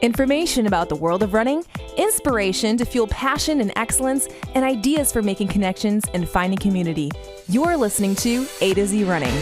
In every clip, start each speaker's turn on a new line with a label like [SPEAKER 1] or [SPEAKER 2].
[SPEAKER 1] Information about the world of running, inspiration to fuel passion and excellence, and ideas for making connections and finding community. You're listening to A to Z Running.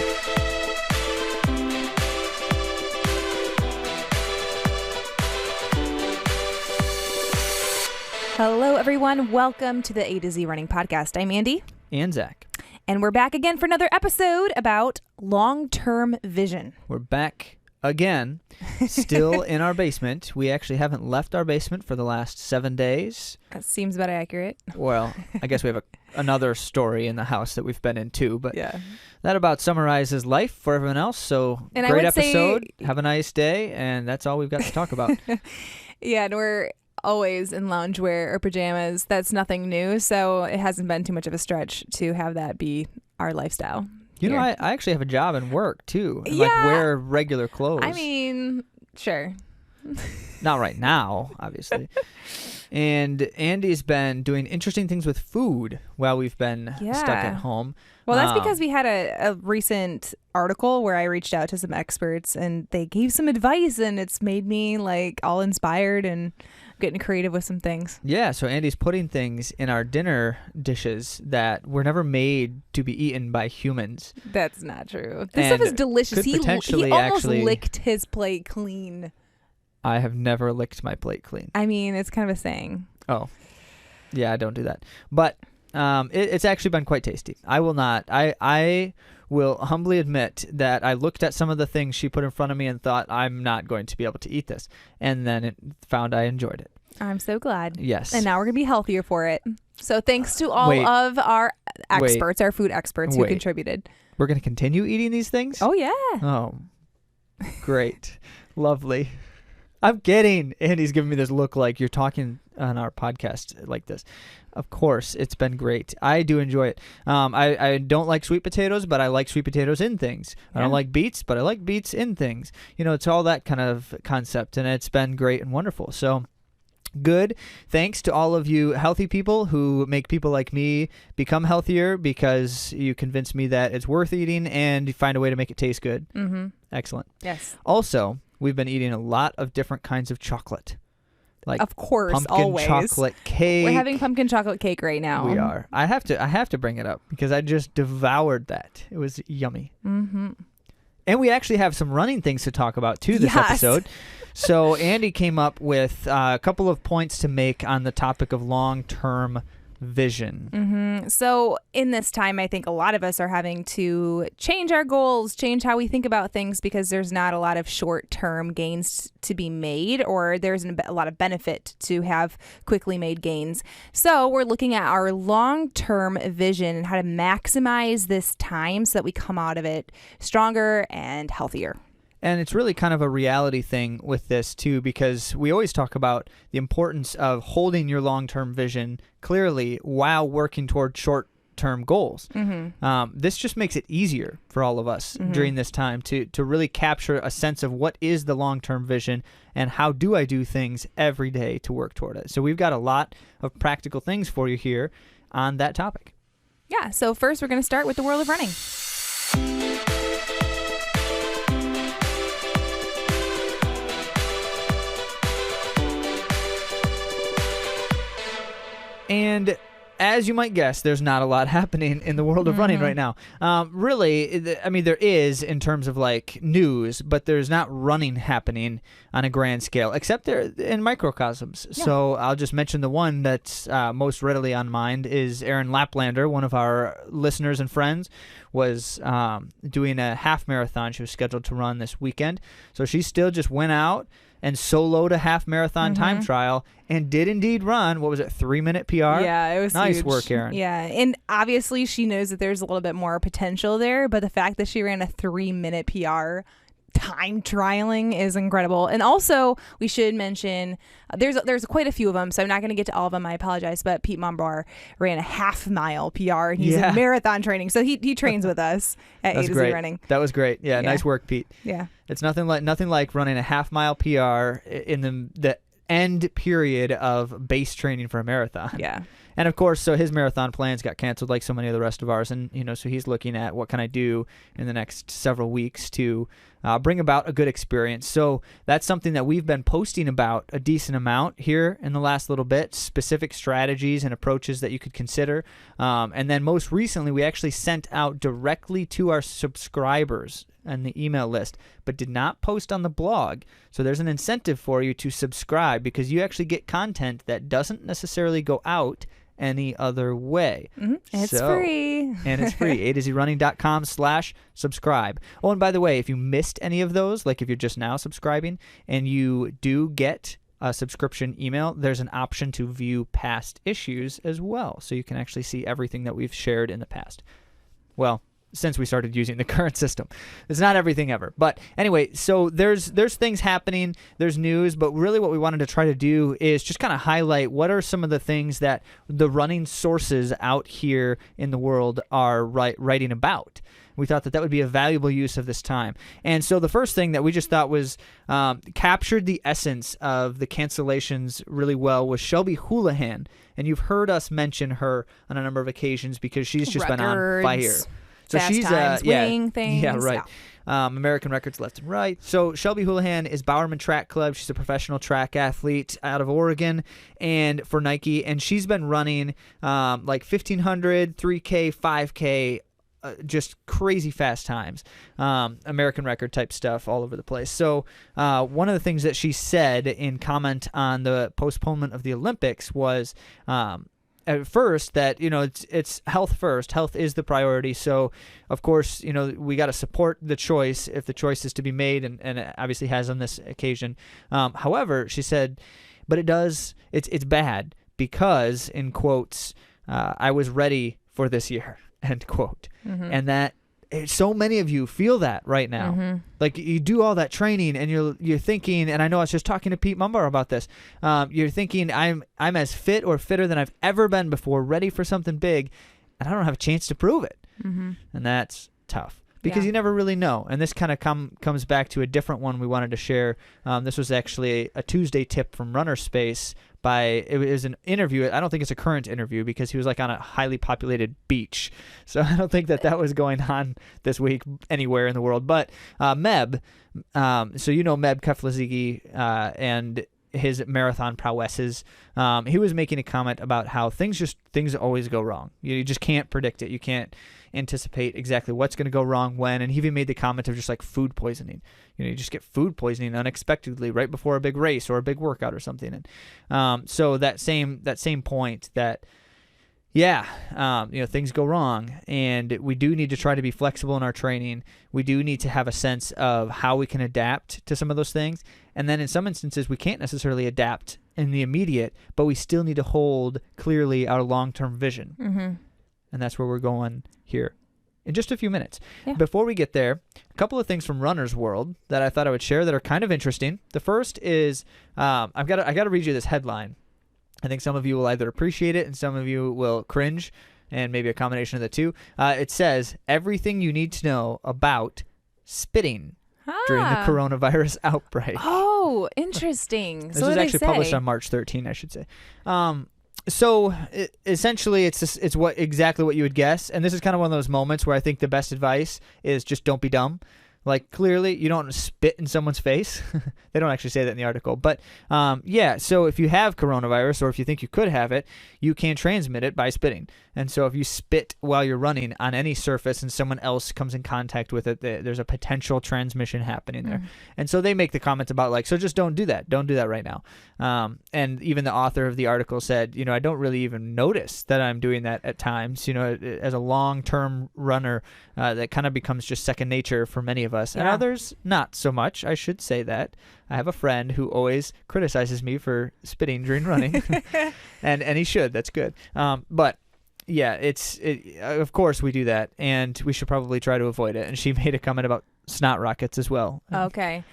[SPEAKER 1] Hello, everyone. Welcome to the A to Z Running podcast. I'm Andy.
[SPEAKER 2] And Zach.
[SPEAKER 1] And we're back again for another episode about long-term vision.
[SPEAKER 2] We're back again, still in our basement. We actually haven't left our basement for the last 7 days.
[SPEAKER 1] That seems about accurate.
[SPEAKER 2] Well, I guess we have another story in the house that we've been in too, but
[SPEAKER 1] yeah,
[SPEAKER 2] that about summarizes life for everyone else. So
[SPEAKER 1] and
[SPEAKER 2] great episode. Have a nice day, and that's all we've got to talk about.
[SPEAKER 1] Yeah, and we're always in loungewear or pajamas. That's nothing new, so it hasn't been too much of a stretch to have that be our lifestyle.
[SPEAKER 2] You know, I actually have a job and work too. And
[SPEAKER 1] yeah.
[SPEAKER 2] Like wear regular clothes.
[SPEAKER 1] I mean, sure.
[SPEAKER 2] Not right now, obviously. And Andy's been doing interesting things with food while we've been stuck at home.
[SPEAKER 1] Well, that's because we had a recent article where I reached out to some experts and they gave some advice, and it's made me like all inspired and getting creative with some things. Yeah,
[SPEAKER 2] so Andy's putting things in our dinner dishes that were never made to be eaten by humans.
[SPEAKER 1] That's not true. This stuff is delicious. He almost licked his plate clean.
[SPEAKER 2] I have never licked my plate clean.
[SPEAKER 1] I mean, it's kind of a saying.
[SPEAKER 2] Oh, yeah, I don't do that. But it's actually been quite tasty. I will humbly admit that I looked at some of the things she put in front of me and thought, I'm not going to be able to eat this. And then found I enjoyed it.
[SPEAKER 1] I'm so glad.
[SPEAKER 2] Yes.
[SPEAKER 1] And now we're going to be healthier for it. So thanks to all of our experts, our food experts who contributed.
[SPEAKER 2] We're going to continue eating these things?
[SPEAKER 1] Oh, yeah.
[SPEAKER 2] Oh, great. Lovely. I'm kidding. Andy's giving me this look like you're talking on our podcast like this. Of course, it's been great. I do enjoy it. I don't like sweet potatoes, but I like sweet potatoes in things. Yeah. I don't like beets, but I like beets in things. You know, it's all that kind of concept, and it's been great and wonderful. So good. Thanks to all of you healthy people who make people like me become healthier because you convince me that it's worth eating and you find a way to make it taste good.
[SPEAKER 1] Mm-hmm.
[SPEAKER 2] Excellent.
[SPEAKER 1] Yes.
[SPEAKER 2] Also, we've been eating a lot of different kinds of chocolate. Like
[SPEAKER 1] of course,
[SPEAKER 2] pumpkin
[SPEAKER 1] always.
[SPEAKER 2] chocolate cake.
[SPEAKER 1] We're having pumpkin chocolate cake right now.
[SPEAKER 2] We are. I have to bring it up because I just devoured that. It was yummy.
[SPEAKER 1] Mm-hmm.
[SPEAKER 2] And we actually have some running things to talk about too this episode. So Andy came up with a couple of points to make on the topic of long-term vision.
[SPEAKER 1] Mm-hmm. So in this time, I think a lot of us are having to change our goals, change how we think about things, because there's not a lot of short-term gains to be made, or there's a lot of benefit to have quickly made gains. So we're looking at our long-term vision and how to maximize this time so that we come out of it stronger and healthier.
[SPEAKER 2] And it's really kind of a reality thing with this, too, because we always talk about the importance of holding your long-term vision clearly while working toward short-term goals.
[SPEAKER 1] Mm-hmm.
[SPEAKER 2] This just makes it easier for all of us during this time to really capture a sense of what is the long-term vision and how do I do things every day to work toward it. So we've got a lot of practical things for you here on that topic.
[SPEAKER 1] Yeah, so first we're going to start with the world of running.
[SPEAKER 2] And as you might guess, there's not a lot happening in the world of running right now. Really, I mean, there is in terms of like news, but there's not running happening on a grand scale, except there in microcosms. Yeah. So I'll just mention the one that's most readily on mind is Erin Laplander, one of our listeners and friends, was doing a half marathon. She was scheduled to run this weekend. So she still just went out and soloed a half marathon time trial and did indeed run, what was it, 3-minute PR?
[SPEAKER 1] Yeah, it was
[SPEAKER 2] nice
[SPEAKER 1] huge.
[SPEAKER 2] Work, Erin.
[SPEAKER 1] Yeah, and obviously she knows that there's a little bit more potential there, but the fact that she ran a 3-minute PR time trialing is incredible. And also we should mention there's quite a few of them, so I'm not going to get to all of them. I apologize, but Pete Monbar ran a half-mile PR, and he's in marathon training, so he trains with us at A to Z Running.
[SPEAKER 2] That was great. Yeah, nice work, Pete.
[SPEAKER 1] Yeah,
[SPEAKER 2] it's nothing like running a half-mile PR in the end period of base training for a marathon.
[SPEAKER 1] Yeah.
[SPEAKER 2] And of course, so his marathon plans got canceled like so many of the rest of ours. And, so he's looking at what can I do in the next several weeks to bring about a good experience. So that's something that we've been posting about a decent amount here in the last little bit, specific strategies and approaches that you could consider. And then most recently, we actually sent out directly to our subscribers and the email list, but did not post on the blog. So there's an incentive for you to subscribe because you actually get content that doesn't necessarily go out any other way.
[SPEAKER 1] It's free.
[SPEAKER 2] And it's free. AtoZrunning.com/subscribe. Oh, and by the way, if you missed any of those, like if you're just now subscribing and you do get a subscription email, there's an option to view past issues as well. So you can actually see everything that we've shared in the past. Well, since we started using the current system. It's not everything ever. But anyway, so there's things happening, there's news, but really what we wanted to try to do is just kind of highlight what are some of the things that the running sources out here in the world are writing about. We thought that would be a valuable use of this time. And so the first thing that we just thought was captured the essence of the cancellations really well was Shelby Houlihan. And you've heard us mention her on a number of occasions because she's just been on fire. So
[SPEAKER 1] fast
[SPEAKER 2] she's
[SPEAKER 1] times, winning things.
[SPEAKER 2] Yeah, right. Yeah. American records left and right. So Shelby Houlihan is Bowerman Track Club. She's a professional track athlete out of Oregon and for Nike. And she's been running like 1,500, 3K, 5K, just crazy fast times, American record type stuff all over the place. So one of the things that she said in comment on the postponement of the Olympics was at first that it's health first. Health is the priority. So of course we got to support the choice if the choice is to be made, and it obviously has on this occasion. However, she said, but it's bad because, in quotes, I was ready for this year, end quote. And that so many of you feel that right now. Like you do all that training and you're thinking, and I know I was just talking to Pete Mumbar about this, you're thinking I'm as fit or fitter than I've ever been before, ready for something big, and I don't have a chance to prove it. And that's tough because you never really know. And this kind of comes back to a different one we wanted to share. This was actually a Tuesday tip from Runner Space. It was an interview. I don't think it's a current interview because he was like on a highly populated beach. So I don't think that was going on this week anywhere in the world. But Meb, so Meb Keflezighi and his marathon prowesses. He was making a comment about how things always go wrong. You just can't predict it. You can't anticipate exactly what's going to go wrong when. And he even made the comment of just like food poisoning. You just get food poisoning unexpectedly right before a big race or a big workout or something. And so that same point that things go wrong, and we do need to try to be flexible in our training. We do need to have a sense of how we can adapt to some of those things. And then in some instances, we can't necessarily adapt in the immediate, but we still need to hold clearly our long-term vision. And that's where we're going here in just a few minutes. Yeah. Before we get there, a couple of things from Runner's World that I thought I would share that are kind of interesting. The first is I got to read you this headline. I think some of you will either appreciate it and some of you will cringe, and maybe a combination of the two. It says, everything you need to know about spitting during the coronavirus outbreak.
[SPEAKER 1] Oh, interesting.
[SPEAKER 2] This was actually published on March 13, I should say. So essentially, it's exactly what you would guess. And this is kind of one of those moments where I think the best advice is just don't be dumb. Like, clearly, you don't spit in someone's face. They don't actually say that in the article. But, so if you have coronavirus or if you think you could have it, you can transmit it by spitting. And so if you spit while you're running on any surface and someone else comes in contact with it, there's a potential transmission happening there. And so they make the comments about, so just don't do that. Don't do that right now. And even the author of the article said, I don't really even notice that I'm doing that at times. As a long-term runner, that kind of becomes just second nature for many of us. And others, not so much. I should say that. I have a friend who always criticizes me for spitting during running. and he should. That's good. But yeah, of course we do that, and we should probably try to avoid it. And she made a comment about snot rockets as well.
[SPEAKER 1] Okay.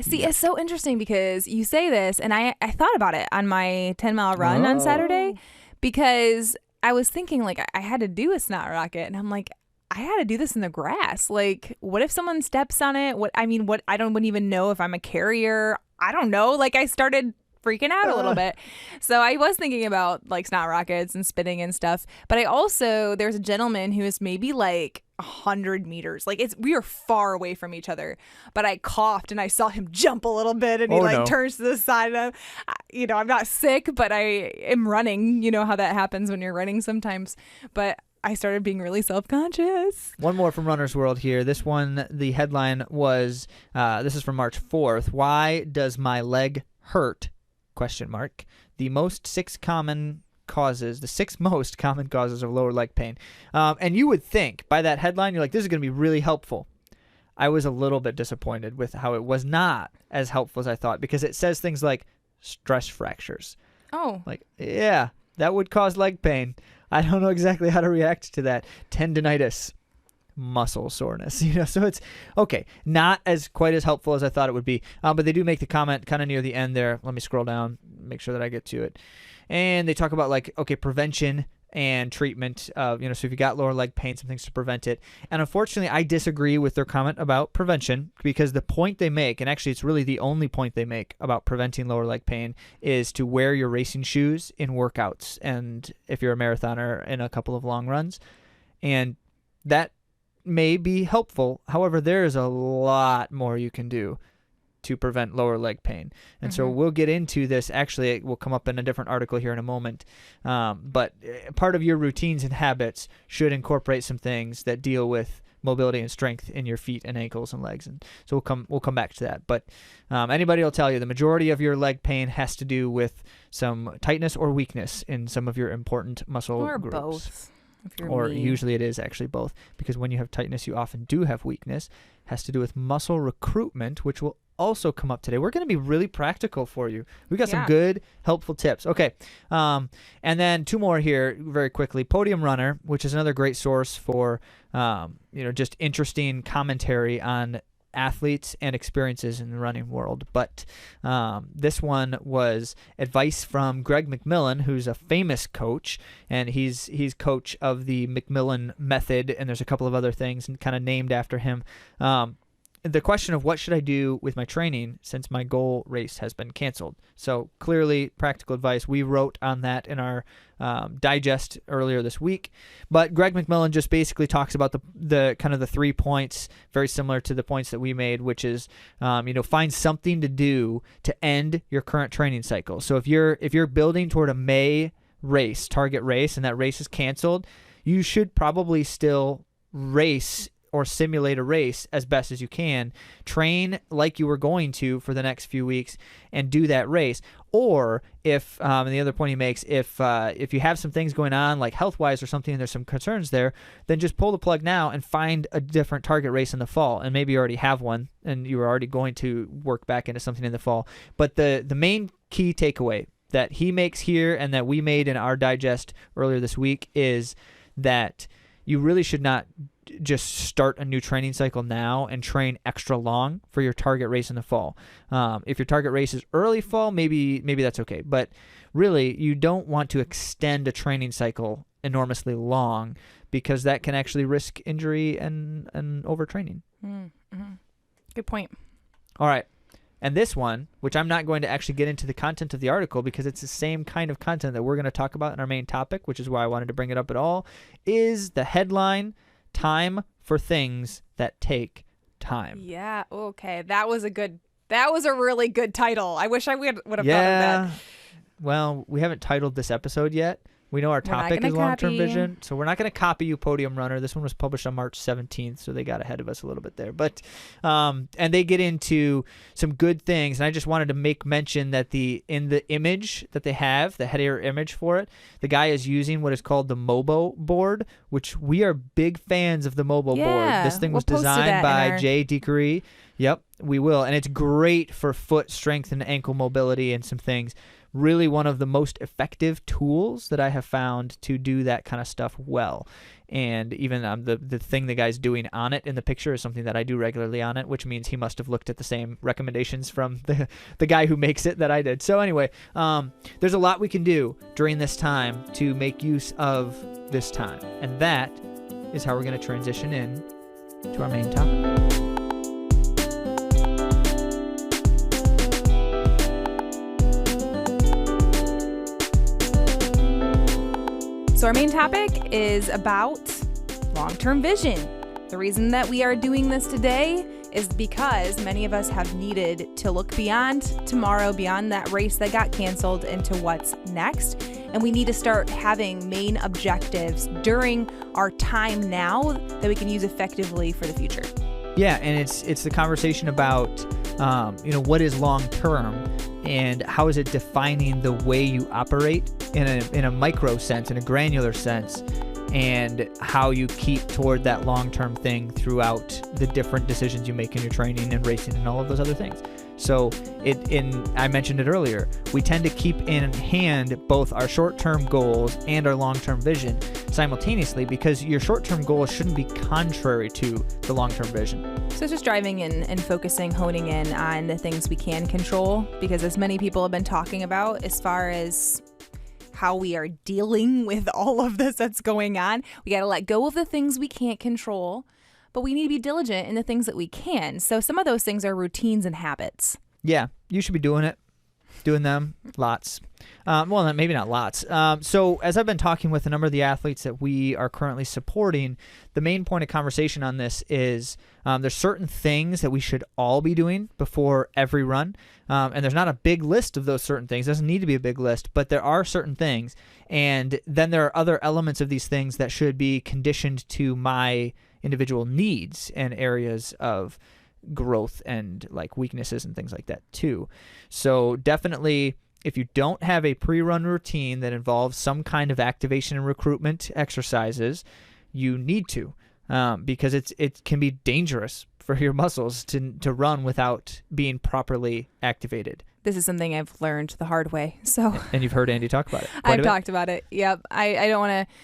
[SPEAKER 1] See, it's so interesting because you say this, and I thought about it on my 10-mile run on Saturday, because I was thinking, I had to do a snot rocket, and I'm like, I had to do this in the grass. What if someone steps on it? I wouldn't even know if I'm a carrier. I don't know. I started freaking out a little bit. So I was thinking about like snot rockets and spitting and stuff. But I also, there's a gentleman who is maybe like 100 meters. Like we are far away from each other. But I coughed and I saw him jump a little bit and he turns to the side. And I'm not sick, but I am running. You know how that happens when you're running sometimes. But I started being really self-conscious.
[SPEAKER 2] One more from Runner's World here. This one, the headline was, this is from March 4th. Why does my leg hurt? ? The six most common causes of lower leg pain. And you would think by that headline, you're like, this is going to be really helpful. I was a little bit disappointed with how it was not as helpful as I thought, because it says things like stress fractures.
[SPEAKER 1] Oh.
[SPEAKER 2] Like, yeah, that would cause leg pain. I don't know exactly how to react to that. Tendinitis, muscle soreness, so it's okay. Not as quite as helpful as I thought it would be. But they do make the comment kind of near the end there. Let me scroll down, make sure that I get to it. And they talk about prevention and treatment. So if you got lower leg pain, some things to prevent it. And unfortunately, I disagree with their comment about prevention, because the point they make, and actually it's really the only point they make about preventing lower leg pain, is to wear your racing shoes in workouts. And if you're a marathoner, in a couple of long runs. And that may be helpful. However, there is a lot more you can do to prevent lower leg pain. And so we'll get into this. Actually, it will come up in a different article here in a moment. But part of your routines and habits should incorporate some things that deal with mobility and strength in your feet and ankles and legs. And so we'll come back to that. But anybody will tell you the majority of your leg pain has to do with some tightness or weakness in some of your important muscle groups.
[SPEAKER 1] Or both.
[SPEAKER 2] Or usually it is actually both, because when you have tightness, you often do have weakness. It has to do with muscle recruitment, which will also come up today. We're going to be really practical for you. We got some good, helpful tips. Okay. And then two more here very quickly. Podium Runner, which is another great source for, just interesting commentary on athletes and experiences in the running world. But this one was advice from Greg McMillan, who's a famous coach, and he's coach of the McMillan method, and there's a couple of other things kind of named after him. The question of what should I do with my training since my goal race has been canceled. So clearly practical advice. We wrote on that in our digest earlier this week. But Greg McMillan just basically talks about the kind of the 3 points, very similar to the points that we made, which is find something to do to end your current training cycle. So if you're building toward a May race, target race, and that race is canceled, you should probably still race or simulate a race as best as you can. Train like you were going to for the next few weeks and do that race. Or if, and the other point he makes, if you have some things going on like health-wise or something and there's some concerns there, then just pull the plug now and find a different target race in the fall. And maybe you already have one and you were already going to work back into something in the fall. But the main key takeaway that he makes here and that we made in our digest earlier this week is that you really should not just start a new training cycle now and train extra long for your target race in the fall. If your target race is early fall, maybe that's okay. But really, you don't want to extend a training cycle enormously long, because that can actually risk injury and overtraining.
[SPEAKER 1] Mm-hmm. Good point.
[SPEAKER 2] All right. And this one, which I'm not going to actually get into the content of the article because it's the same kind of content that we're going to talk about in our main topic, which is why I wanted to bring it up at all, is the headline, Time for Things That Take Time.
[SPEAKER 1] Yeah, okay. That was a really good title. I wish I would have thought of that.
[SPEAKER 2] Well, we haven't titled this episode yet. We know our topic is long-term vision, so we're not going to copy you, Podium Runner. This one was published on March 17th, so they got ahead of us a little bit there. But and they get into some good things, and I just wanted to make mention that in the image that they have, the header image for it, the guy is using what is called the Mobo board, which we are big fans of the Mobo board. This thing was designed by Jay Decurie. Yep, we will, and it's great for foot strength and ankle mobility and some things. Really one of the most effective tools that I have found to do that kind of stuff well. And even the thing the guy's doing on it in the picture is something that I do regularly on it, which means he must have looked at the same recommendations from the guy who makes it that I did. So anyway, there's a lot we can do during this time to make use of this time. And that is how we're going to transition in to our main topic.
[SPEAKER 1] So our main topic is about long-term vision. The reason that we are doing this today is because many of us have needed to look beyond tomorrow, beyond that race that got canceled, into what's next. And we need to start having main objectives during our time now that we can use effectively for the future.
[SPEAKER 2] Yeah, and it's the conversation about, what is long term and how is it defining the way you operate in a micro sense, in a granular sense, and how you keep toward that long-term thing throughout the different decisions you make in your training and racing and all of those other things. So I mentioned it earlier, we tend to keep in hand both our short-term goals and our long-term vision simultaneously, because your short-term goals shouldn't be contrary to the long-term vision.
[SPEAKER 1] So it's just driving in and focusing, honing in on the things we can control, because as many people have been talking about, as far as how we are dealing with all of this that's going on, we got to let go of the things we can't control, but we need to be diligent in the things that we can. So some of those things are routines and habits.
[SPEAKER 2] Yeah, you should be doing them lots. Well, maybe not lots. So as I've been talking with a number of the athletes that we are currently supporting, the main point of conversation on this is there's certain things that we should all be doing before every run. And there's not a big list of those certain things. It doesn't need to be a big list, but there are certain things. And then there are other elements of these things that should be conditioned to my individual needs and areas of growth and like weaknesses and things like that too. So definitely, if you don't have a pre-run routine that involves some kind of activation and recruitment exercises, you need to, because it can be dangerous for your muscles to run without being properly activated.
[SPEAKER 1] This is something I've learned the hard way. So,
[SPEAKER 2] and you've heard Andy talk about it.
[SPEAKER 1] I've talked about it. Yep. I don't want to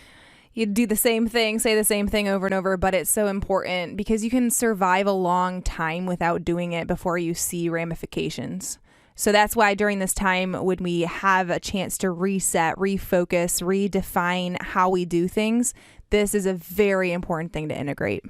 [SPEAKER 1] do the same thing, say the same thing over and over, but it's so important because you can survive a long time without doing it before you see ramifications. So that's why during this time, when we have a chance to reset, refocus, redefine how we do things, this is a very important thing to integrate.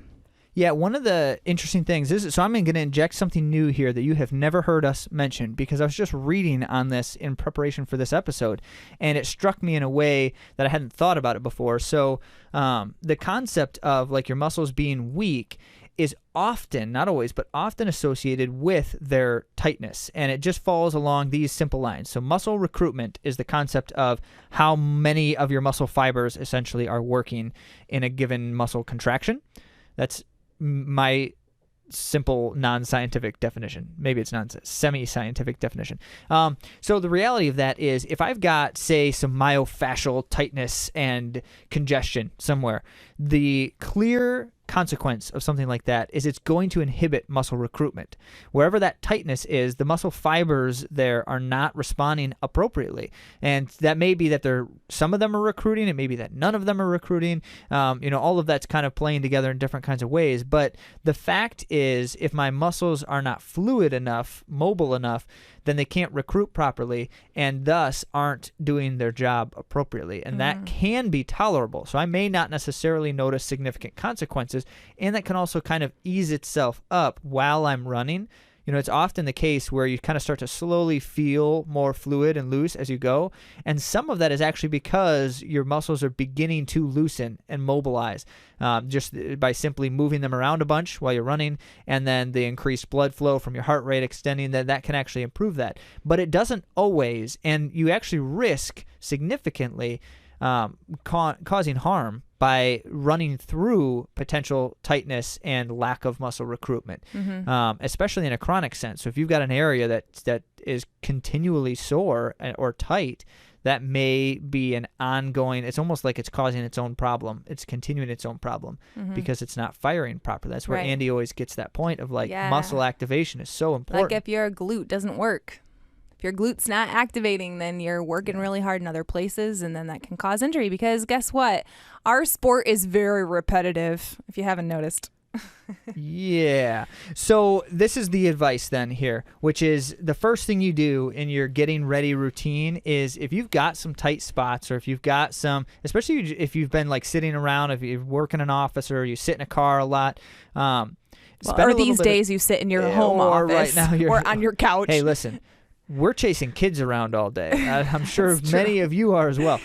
[SPEAKER 2] Yeah, one of the interesting things is, so I'm going to inject something new here that you have never heard us mention, because I was just reading on this in preparation for this episode, and it struck me in a way that I hadn't thought about it before. So the concept of like your muscles being weak is often, not always, but often associated with their tightness. And it just falls along these simple lines. So muscle recruitment is the concept of how many of your muscle fibers essentially are working in a given muscle contraction. That's my simple non-scientific definition. Maybe it's semi-scientific definition. So the reality of that is, if I've got, say, some myofascial tightness and congestion somewhere, the clear consequence of something like that is it's going to inhibit muscle recruitment. Wherever that tightness is, the muscle fibers there are not responding appropriately. And that may be that some of them are recruiting, it may be that none of them are recruiting. All of that's kind of playing together in different kinds of ways. But the fact is, if my muscles are not fluid enough, mobile enough, then they can't recruit properly and thus aren't doing their job appropriately. And that can be tolerable. So I may not necessarily notice significant consequences, and that can also kind of ease itself up while I'm running. It's often the case where you kind of start to slowly feel more fluid and loose as you go. And some of that is actually because your muscles are beginning to loosen and mobilize just by simply moving them around a bunch while you're running. And then the increased blood flow from your heart rate extending, that can actually improve that. But it doesn't always. And you actually risk significantly causing harm by running through potential tightness and lack of muscle recruitment, especially in a chronic sense. So if you've got an area that is continually sore or tight, that may be an ongoing, it's almost like it's causing its own problem. It's continuing its own problem because it's not firing properly. That's where Andy always gets that point of muscle activation is so important.
[SPEAKER 1] Like if your glute doesn't work. If your glute's not activating, then you're working really hard in other places, and then that can cause injury, because guess what? Our sport is very repetitive, if you haven't noticed.
[SPEAKER 2] Yeah. So this is the advice then here, which is the first thing you do in your getting ready routine is, if you've got some tight spots, or if you've got some, especially if you've been like sitting around, if you work in an office or you sit in a car a lot,
[SPEAKER 1] or these days you sit in your home office,
[SPEAKER 2] right now
[SPEAKER 1] or on your couch.
[SPEAKER 2] Hey, listen. We're chasing kids around all day. I'm sure
[SPEAKER 1] That's
[SPEAKER 2] many of you are as well.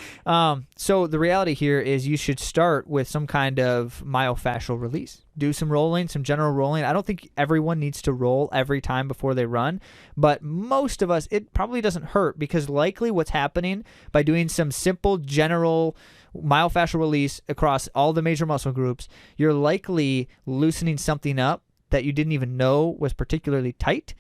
[SPEAKER 2] So the reality here is you should start with some kind of myofascial release. Do some rolling, some general rolling. I don't think everyone needs to roll every time before they run, but most of us, it probably doesn't hurt, because likely what's happening by doing some simple general myofascial release across all the major muscle groups, you're likely loosening something up that you didn't even know was particularly tight.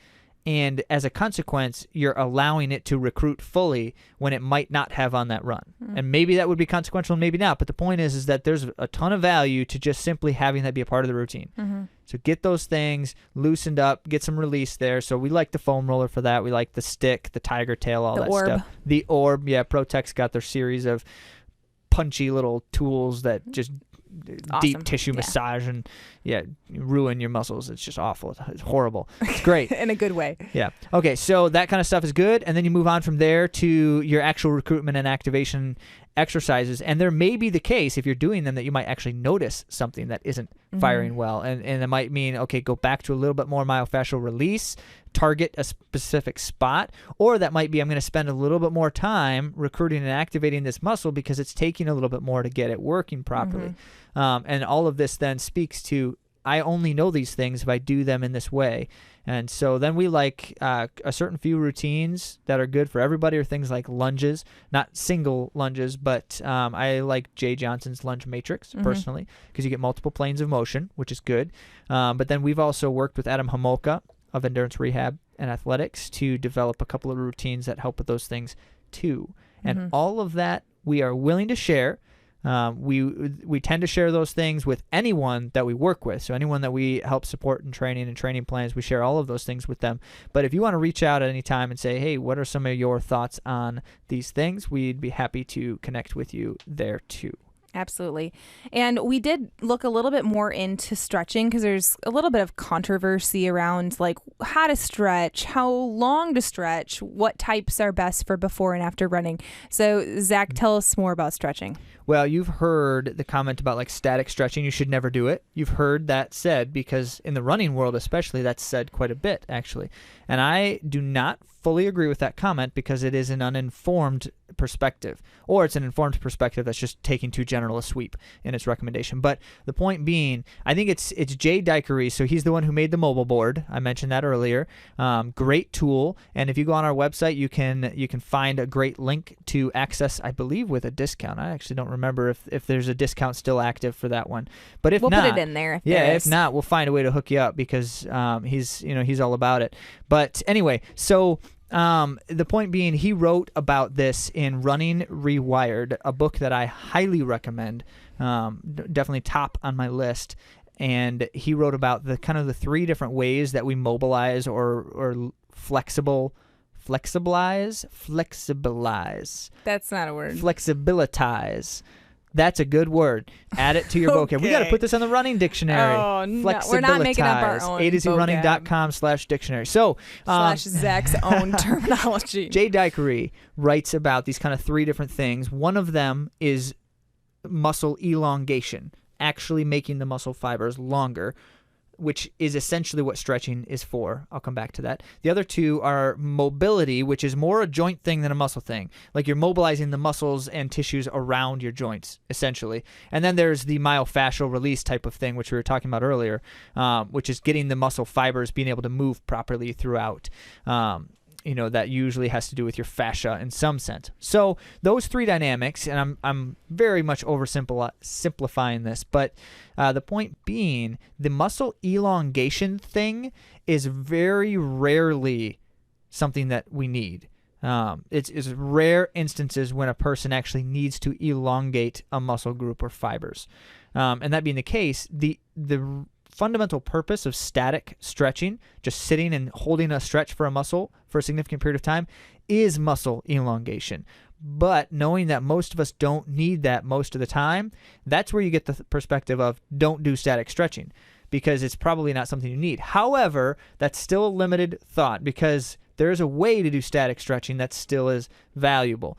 [SPEAKER 2] And as a consequence, you're allowing it to recruit fully when it might not have on that run. And maybe that would be consequential, maybe not. But the point is that there's a ton of value to just simply having that be a part of the routine. So get those things loosened up, get some release there. So we like the foam roller for that. We like the stick, the tiger tail, all that
[SPEAKER 1] orb.
[SPEAKER 2] stuff. The orb, yeah. ProTech's got their series of punchy little tools that just deep tissue massage and ruin your muscles. It's just awful. It's horrible. It's great.
[SPEAKER 1] In a good way.
[SPEAKER 2] Yeah. Okay, so that kind of stuff is good, and then you move on from there to your actual recruitment and activation exercises. And there may be the case, if you're doing them, that you might actually notice something that isn't firing well, and it might mean, okay, go back to a little bit more myofascial release, target a specific spot, or that might be, I'm going to spend a little bit more time recruiting and activating this muscle because it's taking a little bit more to get it working properly. And all of this then speaks to, I only know these things if I do them in this way. And so then we like a certain few routines that are good for everybody, or things like lunges, not single lunges, but I like Jay Johnson's lunge matrix personally, because you get multiple planes of motion, which is good. But then we've also worked with Adam Homolka of Endurance Rehab and Athletics to develop a couple of routines that help with those things too. And all of that we are willing to share. We tend to share those things with anyone that we work with. So anyone that we help support in training and training plans, we share all of those things with them. But if you want to reach out at any time and say, hey, what are some of your thoughts on these things, we'd be happy to connect with you there too.
[SPEAKER 1] Absolutely. And we did look a little bit more into stretching, because there's a little bit of controversy around like how to stretch, how long to stretch, what types are best for before and after running. So Zach, tell us more about stretching.
[SPEAKER 2] Well, you've heard the comment about like static stretching. You should never do it. You've heard that said, because in the running world especially, that's said quite a bit actually. And I do not fully agree with that comment, because it is an uninformed perspective, or it's an informed perspective that's just taking too general a sweep in its recommendation. But the point being, I think it's Jay Dikery, so he's the one who made the mobile board. I mentioned that earlier. Great tool, and if you go on our website, you can find a great link to access, I believe, with a discount. I actually don't remember if there's a discount still active for that one, but if
[SPEAKER 1] we'll
[SPEAKER 2] not,
[SPEAKER 1] put it in there.
[SPEAKER 2] If not, we'll find a way to hook you up, because he's all about it. But anyway, so. The point being, he wrote about this in Running Rewired, a book that I highly recommend, definitely top on my list. And he wrote about the kind of the three different ways that we mobilize or flexibilize.
[SPEAKER 1] That's not a word.
[SPEAKER 2] Flexibilitize. That's a good word. Add it to your vocab. We got to put this on the running dictionary.
[SPEAKER 1] Oh, no. We're not making up our own
[SPEAKER 2] AtoZrunning.com/dictionary. So,
[SPEAKER 1] / Zach's own terminology.
[SPEAKER 2] Jay Dikery writes about these kind of three different things. One of them is muscle elongation, actually making the muscle fibers longer, which is essentially what stretching is for. I'll come back to that. The other two are mobility, which is more a joint thing than a muscle thing. Like you're mobilizing the muscles and tissues around your joints, essentially. And then there's the myofascial release type of thing, which we were talking about earlier, which is getting the muscle fibers being able to move properly throughout. That usually has to do with your fascia in some sense. So those three dynamics, and I'm very much simplifying this, but the point being, the muscle elongation thing is very rarely something that we need. It's rare instances when a person actually needs to elongate a muscle group or fibers. And that being the case, the fundamental purpose of static stretching, just sitting and holding a stretch for a muscle for a significant period of time, is muscle elongation. But knowing that most of us don't need that most of the time, that's where you get the perspective of don't do static stretching, because it's probably not something you need. However, that's still a limited thought, because there is a way to do static stretching that still is valuable.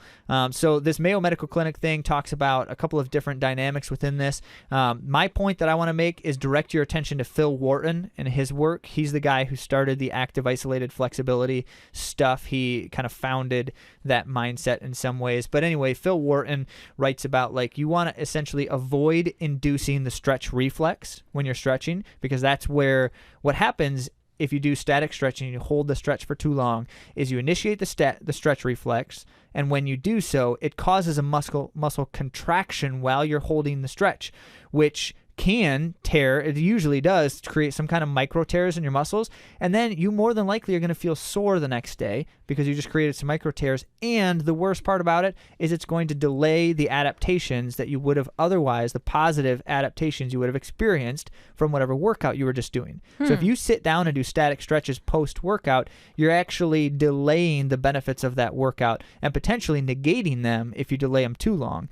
[SPEAKER 2] So this Mayo Medical Clinic thing talks about a couple of different dynamics within this. My point that I want to make is direct your attention to Phil Wharton and his work. He's the guy who started the active isolated flexibility stuff. He kind of founded that mindset in some ways. But anyway, Phil Wharton writes about like you want to essentially avoid inducing the stretch reflex when you're stretching, because that's where what happens if you do static stretching and you hold the stretch for too long is you initiate the stretch reflex, and when you do so, it causes a muscle contraction while you're holding the stretch, which can tear, it usually does, create some kind of micro tears in your muscles, and then you more than likely are going to feel sore the next day because you just created some micro tears. And the worst part about it is it's going to delay the adaptations that you would have otherwise, the positive adaptations you would have experienced from whatever workout you were just doing. So if you sit down and do static stretches post-workout, you're actually delaying the benefits of that workout and potentially negating them if you delay them too long.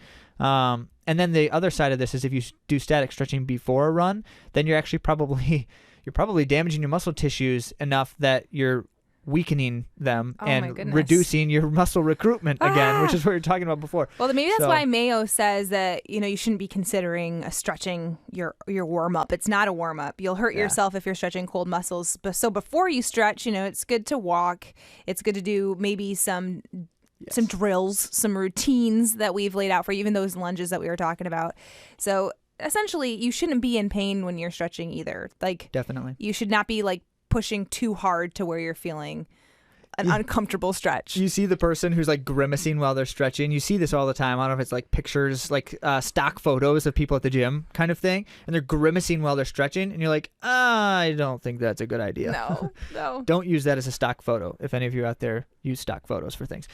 [SPEAKER 2] And then the other side of this is if you do static stretching before a run, then you're actually probably damaging your muscle tissues enough that you're weakening them and reducing your muscle recruitment again, which is what you're talking about before.
[SPEAKER 1] Well, maybe that's why Mayo says that you shouldn't be considering stretching your warm up. It's not a warm up. You'll hurt yourself if you're stretching cold muscles. So before you stretch, it's good to walk. It's good to do maybe some drills, some routines that we've laid out for you, even those lunges that we were talking about. So essentially, you shouldn't be in pain when you're stretching either. Like, definitely, you should not be like pushing too hard to where you're feeling an uncomfortable stretch. You see the person who's like grimacing while they're stretching. You see this all the time. I don't know if it's like pictures, like stock photos of people at the gym kind of thing, and they're grimacing while they're stretching, and you're like, I don't think that's a good idea. No. Don't use that as a stock photo. If any of you out there use stock photos for things.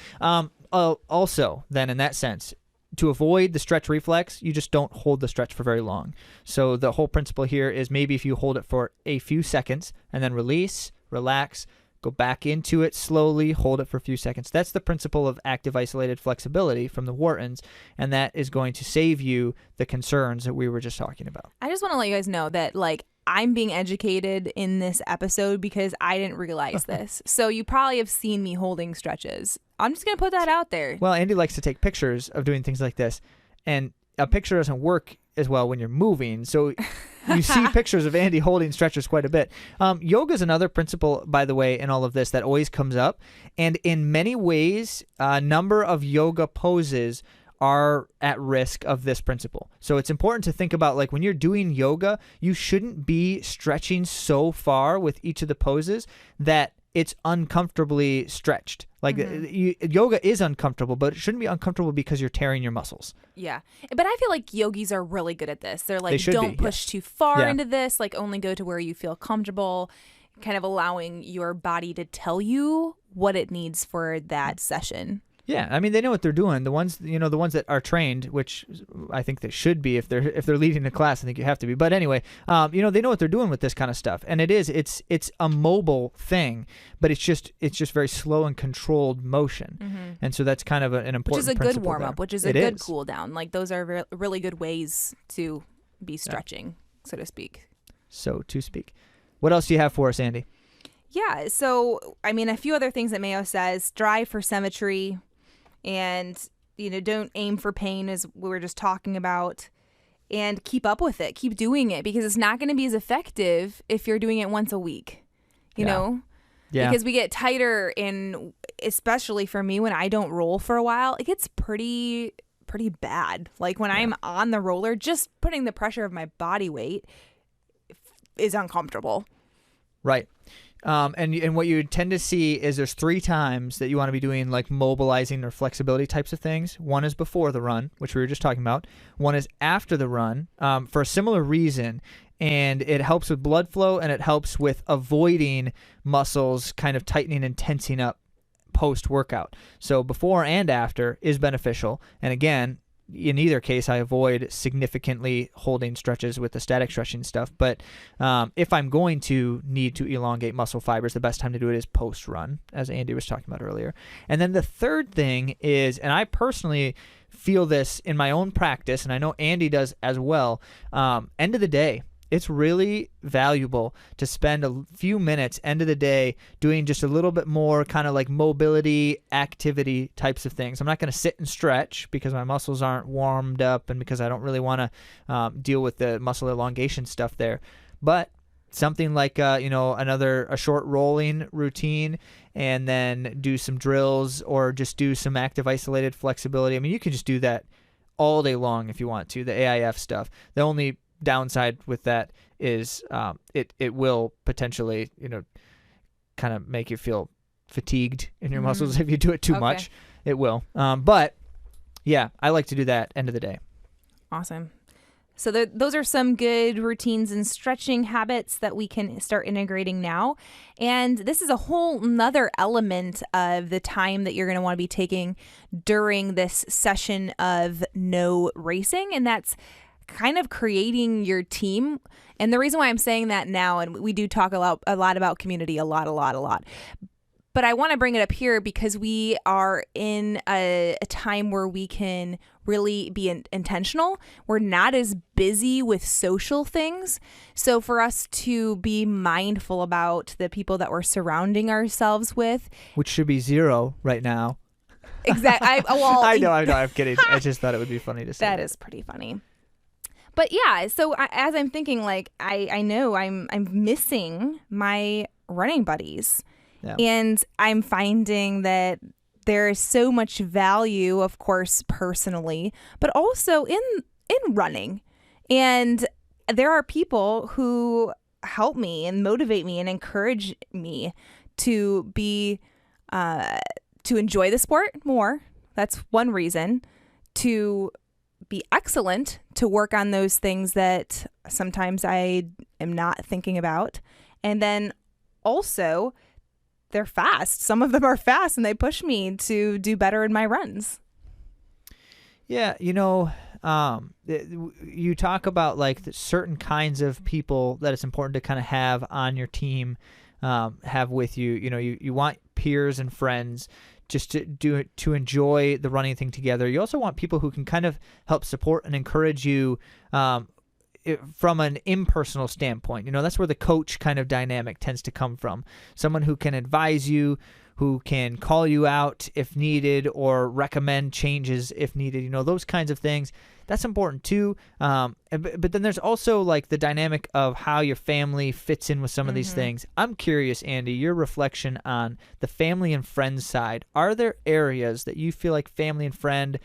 [SPEAKER 1] Also, then in that sense, to avoid the stretch reflex, you just don't hold the stretch for very long. So the whole principle here is maybe if you hold it for a few seconds and then release, relax, go back into it slowly, hold it for a few seconds. That's the principle of active isolated flexibility from the Whartons, and that is going to save you the concerns that we were just talking about. I just want to let you guys know that I'm being educated in this episode because I didn't realize this. So you probably have seen me holding stretches. I'm just going to put that out there. Well, Andy likes to take pictures of doing things like this, and a picture doesn't work as well when you're moving. So you see pictures of Andy holding stretchers quite a bit. Yoga is another principle, by the way, in all of this that always comes up. And in many ways, a number of yoga poses are at risk of this principle. So it's important to think about, like, when you're doing yoga, you shouldn't be stretching so far with each of the poses that it's uncomfortably stretched. Like, yoga is uncomfortable, but it shouldn't be uncomfortable because you're tearing your muscles. Yeah. But I feel like yogis are really good at this. They're like, don't push too far into this. Like, only go to where you feel comfortable, kind of allowing your body to tell you what it needs for that session. Yeah, I mean, they know what they're doing. The ones that are trained, which I think they should be if they're leading a class. I think you have to be. But anyway, they know what they're doing with this kind of stuff, and it's a mobile thing, but it's just very slow and controlled motion, and so that's kind of an important. Which is a good warm up. Which is a good cool down. Like, those are really good ways to be stretching, so to speak. So to speak. What else do you have for us, Andy? Yeah. So I mean, a few other things that Mayo says: strive for symmetry. And, don't aim for pain, as we were just talking about, and keep up with it. Keep doing it, because it's not going to be as effective if you're doing it once a week, you know? Yeah. Because we get tighter, and especially for me, when I don't roll for a while, it gets pretty bad. Like, when I'm on the roller, just putting the pressure of my body weight is uncomfortable. Right. And what you tend to see is there's 3 times that you want to be doing like mobilizing or flexibility types of things. One is before the run, which we were just talking about. One is after the run, for a similar reason. And it helps with blood flow, and it helps with avoiding muscles kind of tightening and tensing up post-workout. So before and after is beneficial. And again, in either case, I avoid significantly holding stretches with the static stretching stuff. But if I'm going to need to elongate muscle fibers, the best time to do it is post-run, as Andy was talking about earlier. And then the third thing is, and I personally feel this in my own practice, and I know Andy does as well, end of the day.
[SPEAKER 2] it's really valuable to spend a few minutes end of the day doing just a little bit more kind of like mobility activity types of things. I'm not going to sit and stretch because my muscles aren't warmed up and because I don't really want to deal with the muscle elongation stuff there. But something like a short rolling routine, and then do some drills or just do some active isolated flexibility. I mean, you can just do that all day long if you want to, the AIF stuff. The only downside with that is it will potentially kind of make you feel fatigued in your muscles if you do it too much. It will. But yeah, I like to do that end of the day.
[SPEAKER 1] Awesome. So those are some good routines and stretching habits that we can start integrating now. And this is a whole nother element of the time that you're going to want to be taking during this session of no racing. And that's kind of creating your team. And the reason why I'm saying that now, and we do talk a lot about community, a lot. But I want to bring it up here because we are in a time where we can really be intentional. We're not as busy with social things. So for us to be mindful about the people that we're surrounding ourselves with.
[SPEAKER 2] Which should be 0 right now.
[SPEAKER 1] Exactly.
[SPEAKER 2] I know. I'm kidding. I just thought it would be funny to say.
[SPEAKER 1] That is pretty funny. But yeah, so as I'm thinking, like, I know I'm missing my running buddies.
[SPEAKER 2] Yeah.
[SPEAKER 1] And I'm finding that there is so much value, of course, personally, but also in running. And there are people who help me and motivate me and encourage me to be to enjoy the sport more. That's one reason. To be excellent, to work on those things that sometimes I am not thinking about. And then also, they're fast. Some of them are fast and they push me to do better in my runs.
[SPEAKER 2] Yeah, you talk about like the certain kinds of people that it's important to kind of have on your team, have with you. You want peers and friends just to enjoy the running thing together. You also want people who can kind of help support and encourage you from an impersonal standpoint. That's where the coach kind of dynamic tends to come from. Someone who can advise you, who can call you out if needed or recommend changes if needed, those kinds of things. That's important too. But then there's also like the dynamic of how your family fits in with some of these things. I'm curious, Andy, your reflection on the family and friends side. Are there areas that you feel like family and friend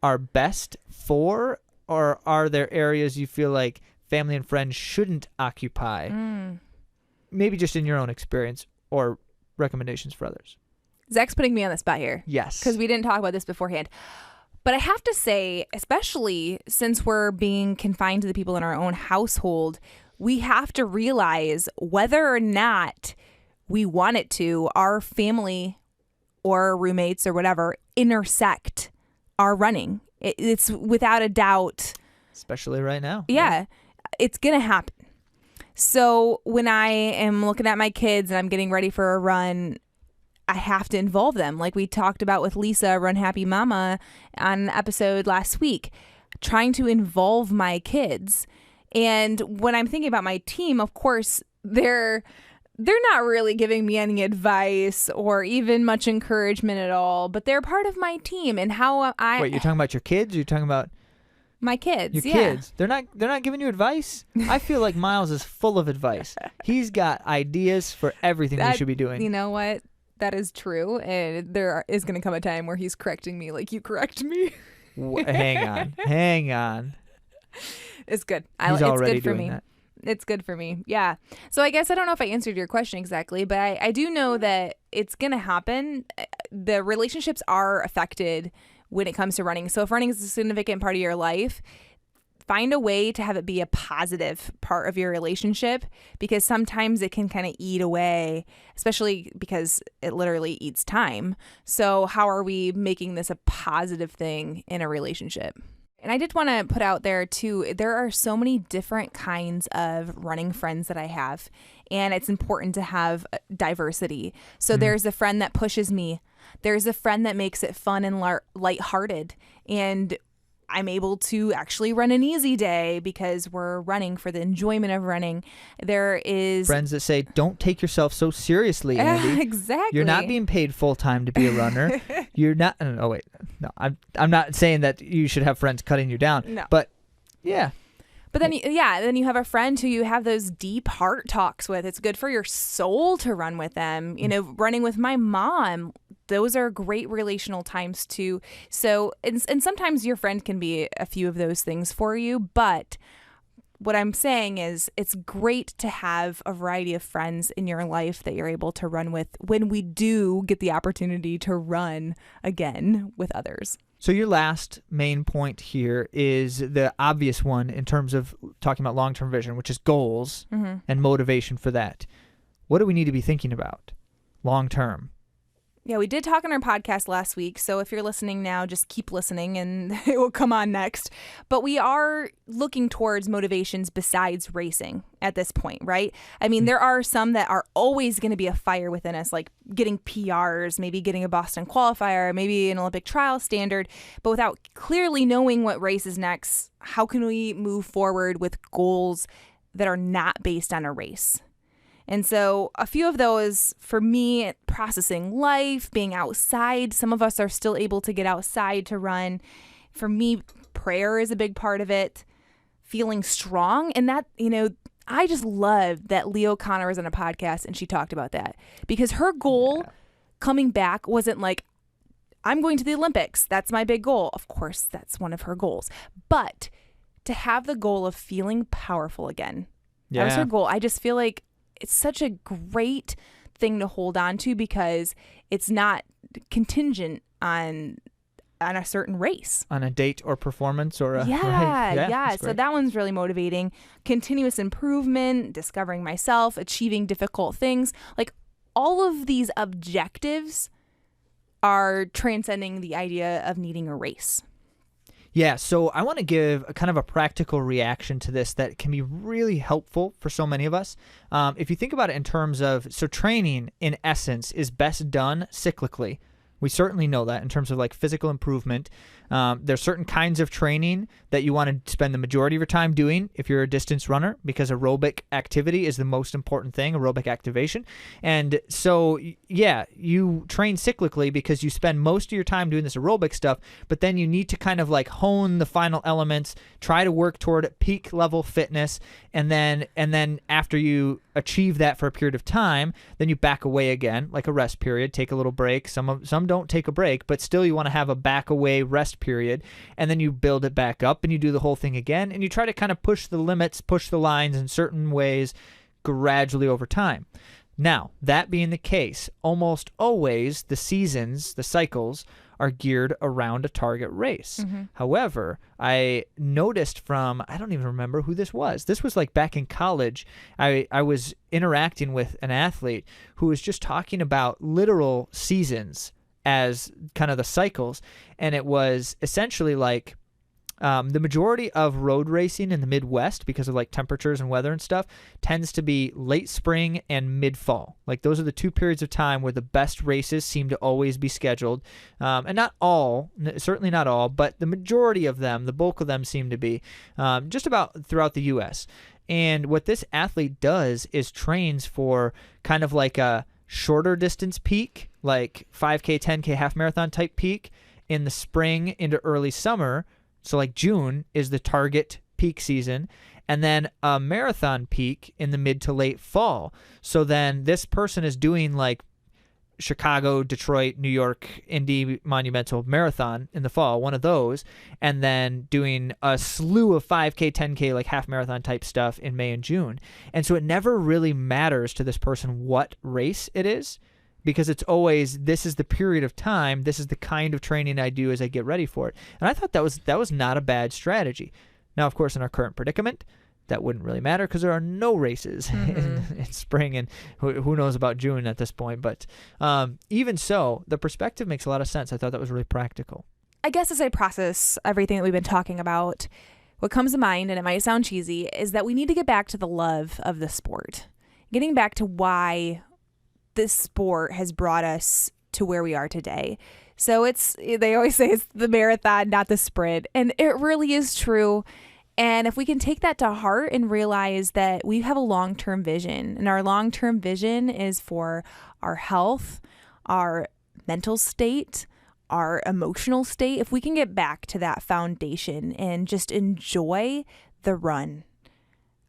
[SPEAKER 2] are best for, or are there areas you feel like family and friends shouldn't occupy? Maybe just in your own experience or recommendations for others.
[SPEAKER 1] Zach's putting me on the spot here.
[SPEAKER 2] Yes.
[SPEAKER 1] Because we didn't talk about this beforehand. But I have to say, especially since we're being confined to the people in our own household, we have to realize whether or not we want it to, our family or roommates or whatever intersect our running. It's without a doubt.
[SPEAKER 2] Especially right now.
[SPEAKER 1] Yeah, it's going to happen. So when I am looking at my kids and I'm getting ready for a run, I have to involve them. Like we talked about with Lisa, Run Happy Mama, on an episode last week, trying to involve my kids. And when I'm thinking about my team, of course, they're not really giving me any advice or even much encouragement at all, but they're part of my team. And how I...
[SPEAKER 2] Wait, you're talking about your kids? Or you're talking about...
[SPEAKER 1] My kids,
[SPEAKER 2] your kids. They're not giving you advice? I feel like Miles is full of advice. He's got ideas for everything we should be doing.
[SPEAKER 1] You know what? That is true. And there is going to come a time where he's correcting me like you correct me. Hang on. It's good.
[SPEAKER 2] He's already
[SPEAKER 1] good for
[SPEAKER 2] doing
[SPEAKER 1] me.
[SPEAKER 2] that.
[SPEAKER 1] It's good for me. Yeah. So I guess I don't know if I answered your question exactly, but I do know that it's going to happen. The relationships are affected when it comes to running. So if running is a significant part of your life, find a way to have it be a positive part of your relationship, because sometimes it can kind of eat away, especially because it literally eats time. So how are we making this a positive thing in a relationship? And I did want to put out there too, there are so many different kinds of running friends that I have, and it's important to have diversity. So there's a friend that pushes me. There's a friend that makes it fun and lighthearted. And I'm able to actually run an easy day because we're running for the enjoyment of running. There is
[SPEAKER 2] friends that say, don't take yourself so seriously, Andy.
[SPEAKER 1] Exactly.
[SPEAKER 2] You're not being paid full time to be a runner. You're not. Oh wait, no. I'm not saying that you should have friends cutting you down.
[SPEAKER 1] No.
[SPEAKER 2] But yeah.
[SPEAKER 1] But then, then you have a friend who you have those deep heart talks with. It's good for your soul to run with them. You know, running with my mom, those are great relational times too. So, and sometimes your friend can be a few of those things for you. But what I'm saying is it's great to have a variety of friends in your life that you're able to run with when we do get the opportunity to run again with others.
[SPEAKER 2] So your last main point here is the obvious one in terms of talking about long-term vision, which is goals and motivation for that. What do we need to be thinking about long-term?
[SPEAKER 1] Yeah, we did talk on our podcast last week, so if you're listening now, just keep listening and it will come on next. But we are looking towards motivations besides racing at this point, right? I mean, there are some that are always going to be a fire within us, like getting PRs, maybe getting a Boston qualifier, maybe an Olympic trial standard. But without clearly knowing what race is next, how can we move forward with goals that are not based on a race? And so a few of those, for me, processing life, being outside. Some of us are still able to get outside to run. For me, prayer is a big part of it. Feeling strong. And that, I just love that Leo Connor was on a podcast and she talked about that. Because her goal coming back wasn't like, I'm going to the Olympics. That's my big goal. Of course, that's one of her goals. But to have the goal of feeling powerful again. That was her goal. I just feel like it's such a great thing to hold on to because it's not contingent on a certain race.
[SPEAKER 2] On a date or performance or a...
[SPEAKER 1] Yeah,
[SPEAKER 2] right.
[SPEAKER 1] yeah. So that one's really motivating. Continuous improvement, discovering myself, achieving difficult things. Like all of these objectives are transcending the idea of needing a race.
[SPEAKER 2] Yeah, so I want to give a kind of a practical reaction to this that can be really helpful for so many of us. If you think about it in terms of, so training in essence is best done cyclically. We certainly know that in terms of like physical improvement. There's certain kinds of training that you want to spend the majority of your time doing if you're a distance runner, because aerobic activity is the most important thing, aerobic activation. And so, yeah, you train cyclically because you spend most of your time doing this aerobic stuff, but then you need to kind of like hone the final elements, try to work toward peak level fitness, and then after you achieve that for a period of time, then you back away again, like a rest period, take a little break. Some don't take a break, but still you want to have a back away rest period, and then you build it back up and you do the whole thing again, and you try to kind of push the limits, push the lines in certain ways gradually over time. Now, that being the case, almost always the seasons, the cycles, are geared around a target race. However, I noticed from, I don't even remember who this was. This was like back in college. I was interacting with an athlete who was just talking about literal seasons as kind of the cycles. And it was essentially like the majority of road racing in the Midwest, because of like temperatures and weather and stuff, tends to be late spring and mid-fall. Like those are the two periods of time where the best races seem to always be scheduled. And not all, certainly not all, but the majority of them, the bulk of them seem to be just about throughout the U.S. And what this athlete does is trains for kind of like a shorter distance peak, like 5K, 10K, half marathon type peak in the spring into early summer. So like June is the target peak season, and then a marathon peak in the mid to late fall. So then this person is doing like Chicago, Detroit, New York, Indy Monumental Marathon in the fall, one of those, and then doing a slew of 5K, 10K, like half marathon type stuff in May and June. And so it never really matters to this person what race it is, because it's always, this is the period of time, this is the kind of training I do as I get ready for it. And I thought that was not a bad strategy. Now, of course, in our current predicament, that wouldn't really matter because there are no races in spring, and who knows about June at this point. But even so, the perspective makes a lot of sense. I thought that was really practical.
[SPEAKER 1] I guess as I process everything that we've been talking about, what comes to mind, and it might sound cheesy, is that we need to get back to the love of the sport. Getting back to why this sport has brought us to where we are today. So they always say it's the marathon, not the sprint. And it really is true. And if we can take that to heart and realize that we have a long-term vision, and our long-term vision is for our health, our mental state, our emotional state, if we can get back to that foundation and just enjoy the run,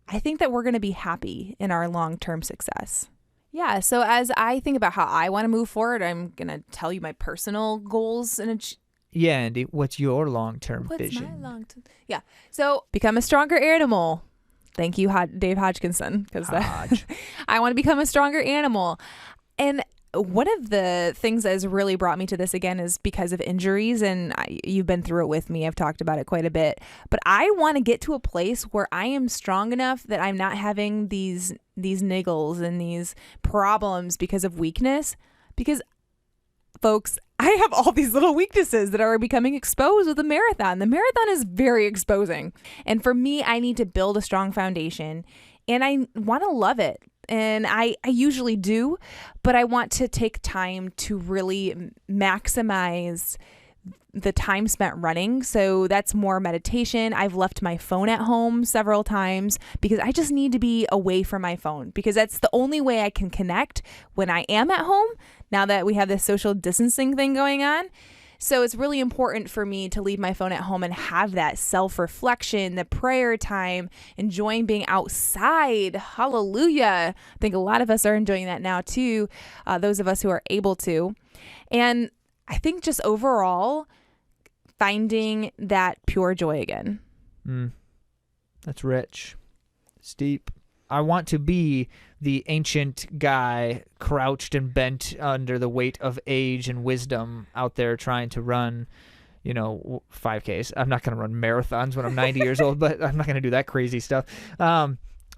[SPEAKER 1] I think that we're going to be happy in our long-term success. Yeah, so as I think about how I want to move forward, I'm going to tell you my personal goals and
[SPEAKER 2] Yeah, Andy, what's your long-term vision?
[SPEAKER 1] What's my long-term? Yeah, so become a stronger animal. Thank you, Dave Hodgkinson, because I want to become a stronger animal. And one of the things that has really brought me to this again is because of injuries, and you've been through it with me. I've talked about it quite a bit, but I want to get to a place where I am strong enough that I'm not having these niggles and these problems because of weakness. Because, folks, I have all these little weaknesses that are becoming exposed with the marathon. The marathon is very exposing, and for me, I need to build a strong foundation, and I want to love it. And I usually do, but I want to take time to really maximize the time spent running. So that's more meditation. I've left my phone at home several times because I just need to be away from my phone, because that's the only way I can connect when I am at home now that we have this social distancing thing going on. So it's really important for me to leave my phone at home and have that self-reflection, the prayer time, enjoying being outside. Hallelujah. I think a lot of us are enjoying that now too, those of us who are able to. And I think just overall, finding that pure joy again.
[SPEAKER 2] That's rich. It's deep. I want to be the ancient guy crouched and bent under the weight of age and wisdom out there trying to run, 5Ks. I'm not going to run marathons when I'm 90 years old, but I'm not going to do that crazy stuff.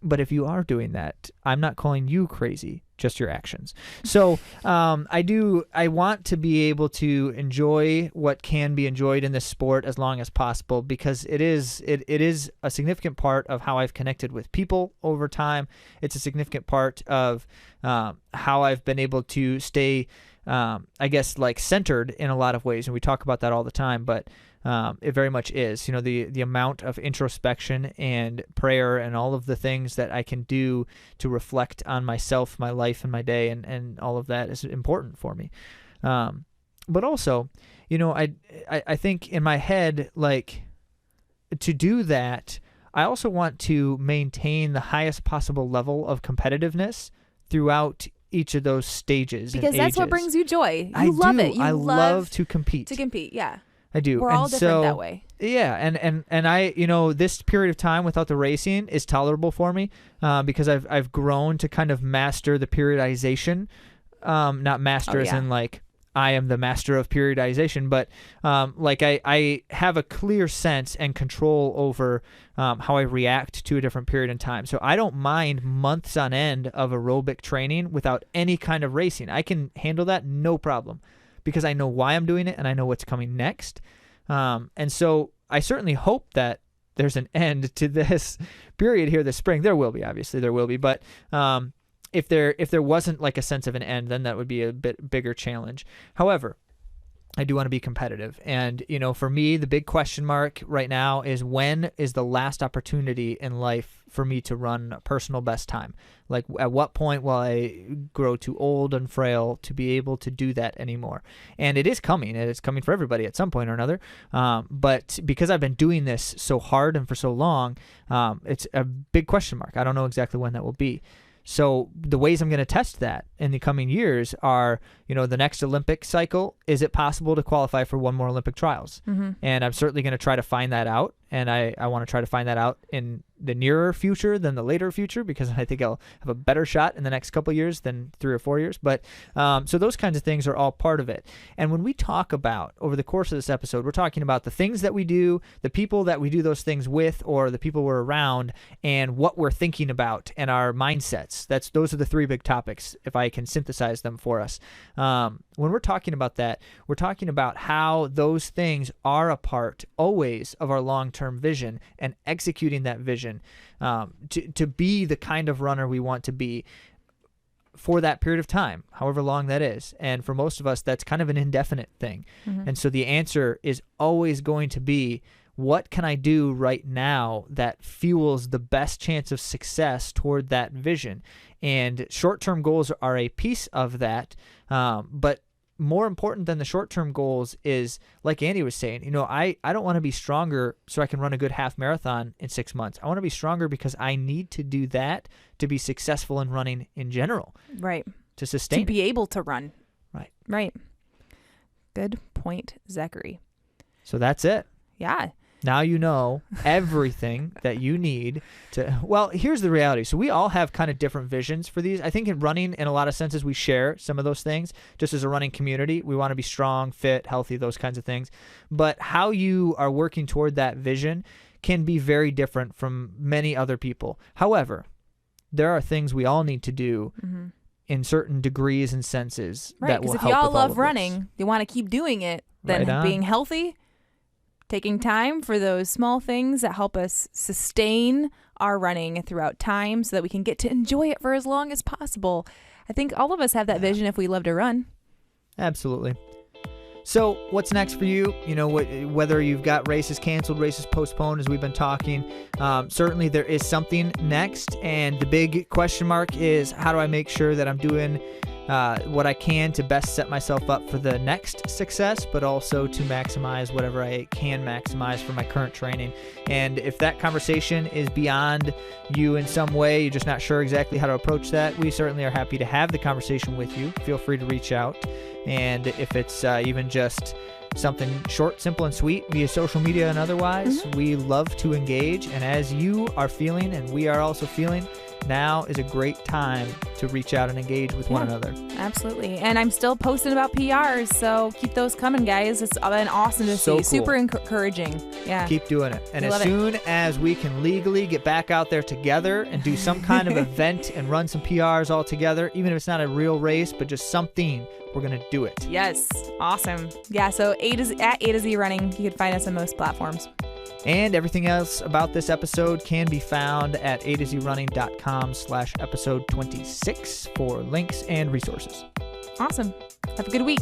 [SPEAKER 2] But if you are doing that, I'm not calling you crazy, just your actions. So I want to be able to enjoy what can be enjoyed in this sport as long as possible, because it is a significant part of how I've connected with people over time. It's a significant part of how I've been able to stay, centered in a lot of ways. And we talk about that all the time, but it very much is, the amount of introspection and prayer and all of the things that I can do to reflect on myself, my life, and my day, and all of that is important for me. But also, I think in my head, like, to do that, I also want to maintain the highest possible level of competitiveness throughout each of those stages.
[SPEAKER 1] Because that's what brings you joy. You love it.
[SPEAKER 2] I love to compete.
[SPEAKER 1] Yeah.
[SPEAKER 2] I do.
[SPEAKER 1] We're all different that way.
[SPEAKER 2] Yeah, and I, this period of time without the racing is tolerable for me because I've grown to kind of master the periodization, not master as in like I am the master of periodization, but I have a clear sense and control over how I react to a different period in time. So I don't mind months on end of aerobic training without any kind of racing. I can handle that no problem, because I know why I'm doing it and I know what's coming next. And so I certainly hope that there's an end to this period here this spring. There will be, obviously there will be, but if there wasn't like a sense of an end, then that would be a bit bigger challenge. However, I do want to be competitive. And, for me, the big question mark right now is, when is the last opportunity in life for me to run a personal best time? Like, at what point will I grow too old and frail to be able to do that anymore? And it is coming. It's coming for everybody at some point or another. But because I've been doing this so hard and for so long, it's a big question mark. I don't know exactly when that will be. So the ways I'm going to test that in the coming years are, the next Olympic cycle, is it possible to qualify for one more Olympic trials? Mm-hmm. And I'm certainly going to try to find that out. And I want to try to find that out in the nearer future than the later future, because I think I'll have a better shot in the next couple of years than 3 or 4 years. But so those kinds of things are all part of it. And when we talk about, over the course of this episode, we're talking about the things that we do, the people that we do those things with, or the people we're around, and what we're thinking about and our mindsets. Those are the 3 big topics, if I can synthesize them for us. When we're talking about that, we're talking about how those things are a part always of our long-term vision, and executing that vision to be the kind of runner we want to be. for that period of time, however long that is. And for most of us, that's kind of an indefinite thing. And so the answer is always going to be, what can I do right now that fuels the best chance of success toward that vision? And short-term goals are a piece of that. But more important than the short-term goals is, like Andy was saying, I don't want to be stronger so I can run a good half marathon in 6 months. I want to be stronger because I need to do that to be successful in running in general.
[SPEAKER 1] Right.
[SPEAKER 2] To sustain.
[SPEAKER 1] To be able to run.
[SPEAKER 2] Right.
[SPEAKER 1] Right. Good point, Zachary.
[SPEAKER 2] So that's it.
[SPEAKER 1] Yeah.
[SPEAKER 2] Now you know everything that you need to... Well, here's the reality. So we all have kind of different visions for these. I think in running, in a lot of senses, we share some of those things. Just as a running community, we want to be strong, fit, healthy, those kinds of things. But how you are working toward that vision can be very different from many other people. However, there are things we all need to do in certain degrees and senses that will help with all of this. Right, because
[SPEAKER 1] if y'all love running, you want to keep doing it, then being healthy... Taking time for those small things that help us sustain our running throughout time so that we can get to enjoy it for as long as possible. I think all of us have that vision if we love to run.
[SPEAKER 2] Absolutely. So what's next for you? Whether you've got races canceled, races postponed, as we've been talking, certainly there is something next. And the big question mark is, how do I make sure that I'm doing what I can to best set myself up for the next success, but also to maximize whatever I can maximize for my current training. And if that conversation is beyond you in some way, you're just not sure exactly how to approach that, we certainly are happy to have the conversation with you. Feel free to reach out. And if it's even just something short, simple, and sweet via social media and otherwise, we love to engage. And as you are feeling, and we are also feeling, now is a great time to reach out and engage with one another.
[SPEAKER 1] Absolutely. And I'm still posting about PRs, so keep those coming, guys. It's been awesome to see.
[SPEAKER 2] Cool.
[SPEAKER 1] Super encouraging. Yeah.
[SPEAKER 2] Keep doing it. And as soon as we can legally get back out there together and do some kind of event and run some PRs all together, even if it's not a real race, but just something, we're going to do it.
[SPEAKER 1] Yes. Awesome. Yeah, so at AtoZrunning, you can find us on most platforms.
[SPEAKER 2] And everything else about this episode can be found at AtoZrunning.com/episode 26 for links and resources.
[SPEAKER 1] Awesome. Have a good week.